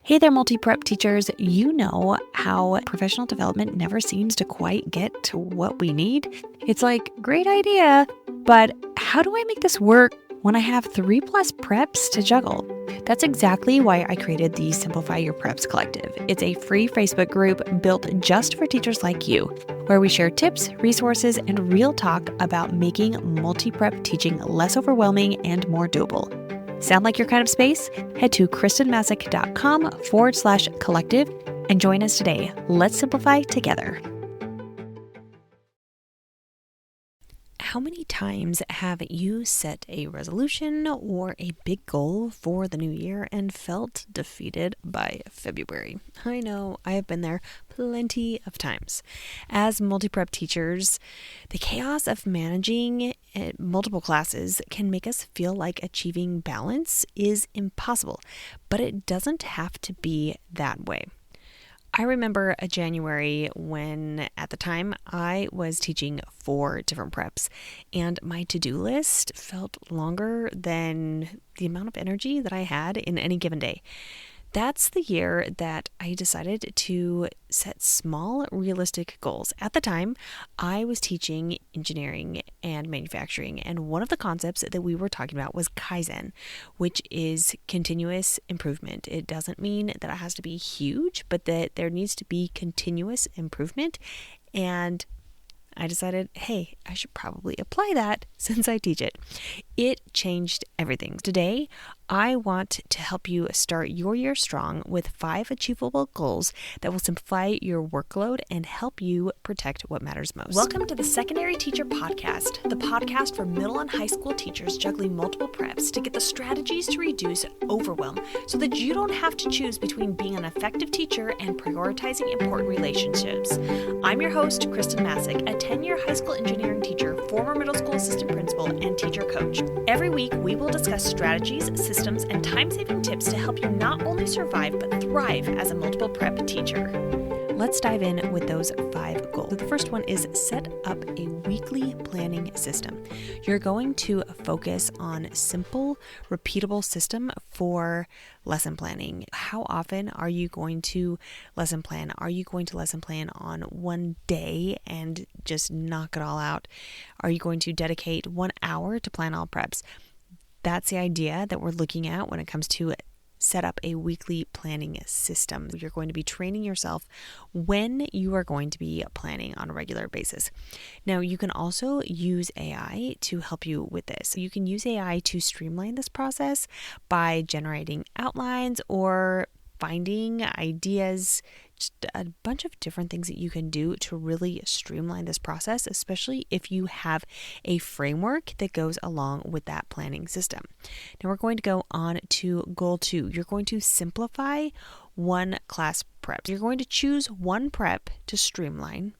Hey there, multi-prep teachers. You know how professional development never seems to quite get to what we need? It's like, great idea, but how do I make this work when I have 3+ preps to juggle? That's exactly why I created the Simplify Your Preps Collective. It's a free Facebook group built just for teachers like you, where we share tips, resources, and real talk about making multi-prep teaching less overwhelming and more doable. Sound like your kind of space? Head to kristenmasick.com/collective and join us today. Let's simplify together. How many times have you set a resolution or a big goal for the new year and felt defeated by February? I know, I have been there plenty of times. As multi-prep teachers, the chaos of managing multiple classes can make us feel like achieving balance is impossible, but it doesn't have to be that way. I remember a January when, at the time, I was teaching 4 different preps, and my to-do list felt longer than the amount of energy that I had in any given day. That's the year that I decided to set small, realistic goals. At the time, I was teaching engineering and manufacturing, and one of the concepts that we were talking about was Kaizen, which is continuous improvement. It doesn't mean that it has to be huge, but that there needs to be continuous improvement. And I decided, hey, I should probably apply that since I teach it. It changed everything. Today, I want to help you start your year strong with 5 achievable goals that will simplify your workload and help you protect what matters most. Welcome to the Secondary Teacher Podcast, the podcast for middle and high school teachers juggling multiple preps to get the strategies to reduce overwhelm so that you don't have to choose between being an effective teacher and prioritizing important relationships. I'm your host, Kristen Masick, a 10-year high school engineering teacher, former middle school assistant principal, and teacher coach. Every week, we will discuss strategies, systems, and time-saving tips to help you not only survive, but thrive as a multiple prep teacher. Let's dive in with those 5 goals. So the first one is set up a weekly planning system. You're going to focus on simple, repeatable system for lesson planning. How often are you going to lesson plan? Are you going to lesson plan on one day and just knock it all out? Are you going to dedicate 1 hour to plan all preps? That's the idea that we're looking at when it comes to set up a weekly planning system. You're going to be training yourself when you are going to be planning on a regular basis. Now, you can also use AI to help you with this. You can use AI to streamline this process by generating outlines or finding ideas, just a bunch of different things that you can do to really streamline this process, especially if you have a framework that goes along with that planning system. Now we're going to go on to goal 2. You're going to simplify 1 class prep. You're going to choose 1 prep to streamline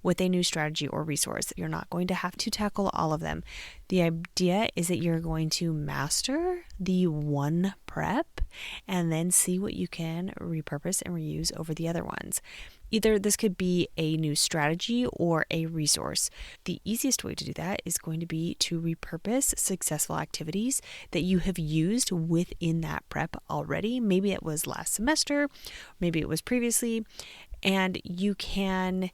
with a new strategy or resource. You're not going to have to tackle all of them. The idea is that you're going to master the 1 prep and then see what you can repurpose and reuse over the other ones. Either this could be a new strategy or a resource. The easiest way to do that is going to be to repurpose successful activities that you have used within that prep already. Maybe it was last semester, maybe it was previously, and you can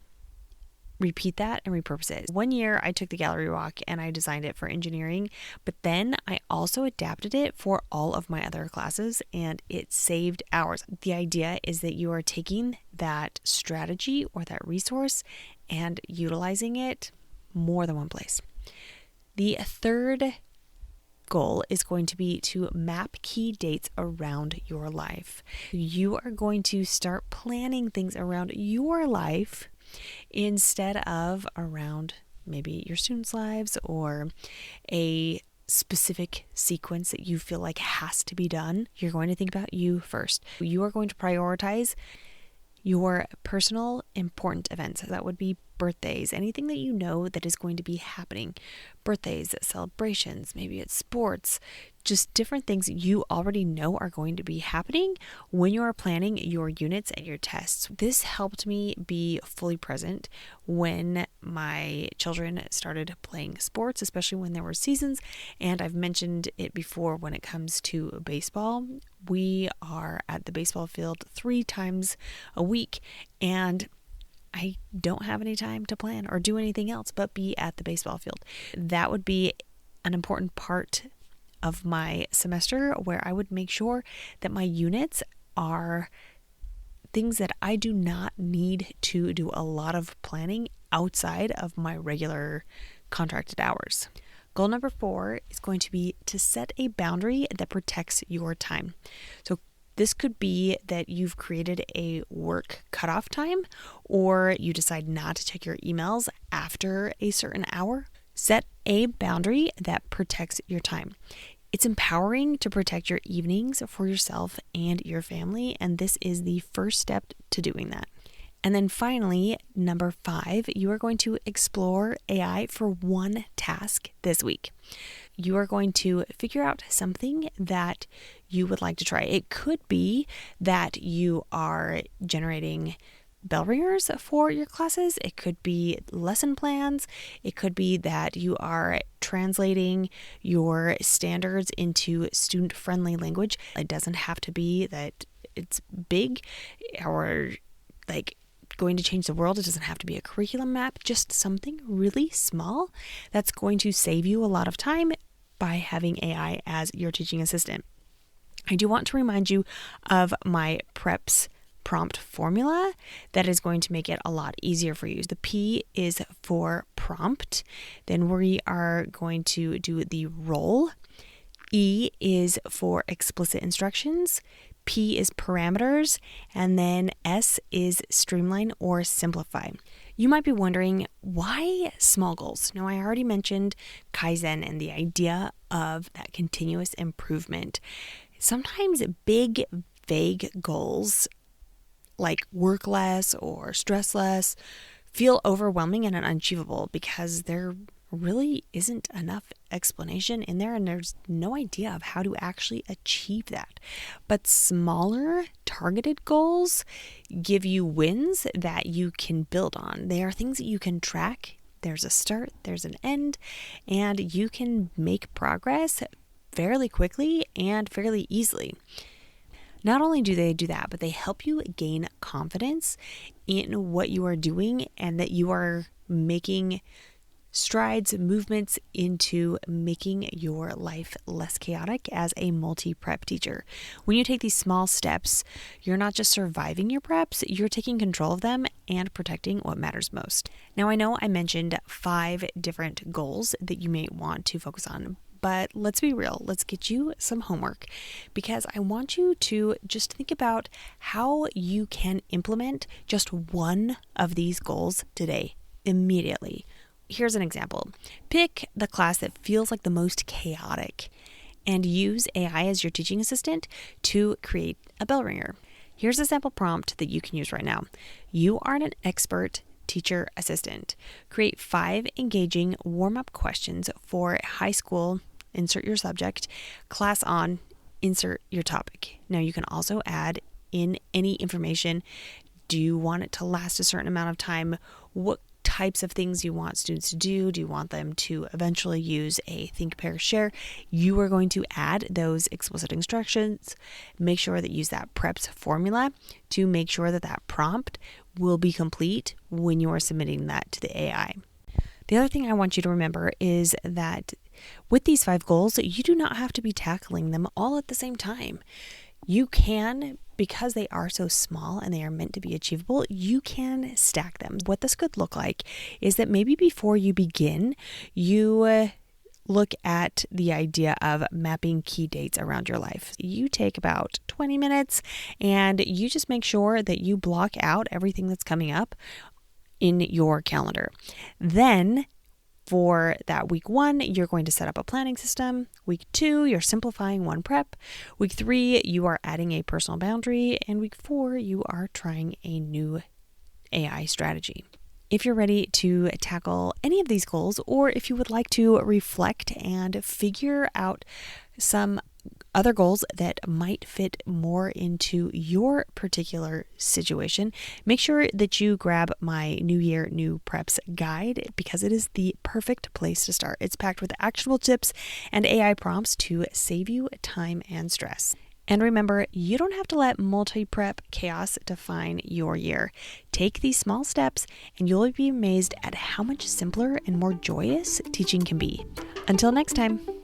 repeat that and repurpose it. One year I took the gallery walk and I designed it for engineering, but then I also adapted it for all of my other classes and it saved hours. The idea is that you are taking that strategy or that resource and utilizing it more than one place. The third goal is going to be to map key dates around your life. You are going to start planning things around your life instead of around maybe your students' lives or a specific sequence that you feel like has to be done. You're going to think about you first. You are going to prioritize your personal important events. That would be birthdays, anything that you know that is going to be happening. Birthdays, celebrations, maybe it's sports, just different things you already know are going to be happening when you are planning your units and your tests. This helped me be fully present when my children started playing sports, especially when there were seasons. And I've mentioned it before when it comes to baseball. We are at the baseball field 3 times a week, and I don't have any time to plan or do anything else but be at the baseball field. That would be an important part of my semester where I would make sure that my units are things that I do not need to do a lot of planning outside of my regular contracted hours. Goal number 4 is going to be to set a boundary that protects your time. So this could be that you've created a work cutoff time, or you decide not to check your emails after a certain hour. Set a boundary that protects your time. It's empowering to protect your evenings for yourself and your family, and this is the first step to doing that. And then finally, number 5, you are going to explore AI for one task this week. You are going to figure out something that you would like to try. It could be that you are generating bell ringers for your classes. It could be lesson plans. It could be that you are translating your standards into student-friendly language. It doesn't have to be that it's big or like going to change the world. It doesn't have to be a curriculum map, just something really small that's going to save you a lot of time by having AI as your teaching assistant. I do want to remind you of my PREPS prompt formula that is going to make it a lot easier for you. The P is for prompt. Then we are going to do the role. E is for explicit instructions. P is parameters, and then S is streamline or simplify. You might be wondering, why small goals? Now, I already mentioned Kaizen and the idea of that continuous improvement. Sometimes big, vague goals like work less or stress less feel overwhelming and unachievable because there really isn't enough explanation in there and there's no idea of how to actually achieve that. But smaller targeted goals give you wins that you can build on. They are things that you can track. There's a start, there's an end, and you can make progress fairly quickly and fairly easily. Not only do they do that, but they help you gain confidence in what you are doing and that you are making strides, movements into making your life less chaotic as a multi-prep teacher. When you take these small steps, you're not just surviving your preps, you're taking control of them and protecting what matters most. Now, I know I mentioned 5 different goals that you may want to focus on, but let's be real. Let's get you some homework because I want you to just think about how you can implement just one of these goals today, immediately. Here's an example. Pick the class that feels like the most chaotic and use AI as your teaching assistant to create a bell ringer. Here's a sample prompt that you can use right now. You are an expert teacher assistant. Create 5 engaging warm-up questions for high school, insert your subject, class on, insert your topic. Now you can also add in any information. Do you want it to last a certain amount of time? What types of things you want students to do? Do you want them to eventually use a think, pair, share? You are going to add those explicit instructions. Make sure that you use that PREPS formula to make sure that that prompt will be complete when you are submitting that to the AI. The other thing I want you to remember is that with these 5 goals, you do not have to be tackling them all at the same time. You can, because they are so small and they are meant to be achievable, you can stack them. What this could look like is that maybe before you begin, you look at the idea of mapping key dates around your life. You take about 20 minutes and you just make sure that you block out everything that's coming up in your calendar. Then for that week 1, you're going to set up a planning system. Week 2, you're simplifying one prep. Week 3, you are adding a personal boundary. And week 4, you are trying a new AI strategy. If you're ready to tackle any of these goals, or if you would like to reflect and figure out some other goals that might fit more into your particular situation, make sure that you grab my New Year, New Preps guide because it is the perfect place to start. It's packed with actionable tips and AI prompts to save you time and stress. And remember, you don't have to let multi-prep chaos define your year. Take these small steps and you'll be amazed at how much simpler and more joyous teaching can be. Until next time.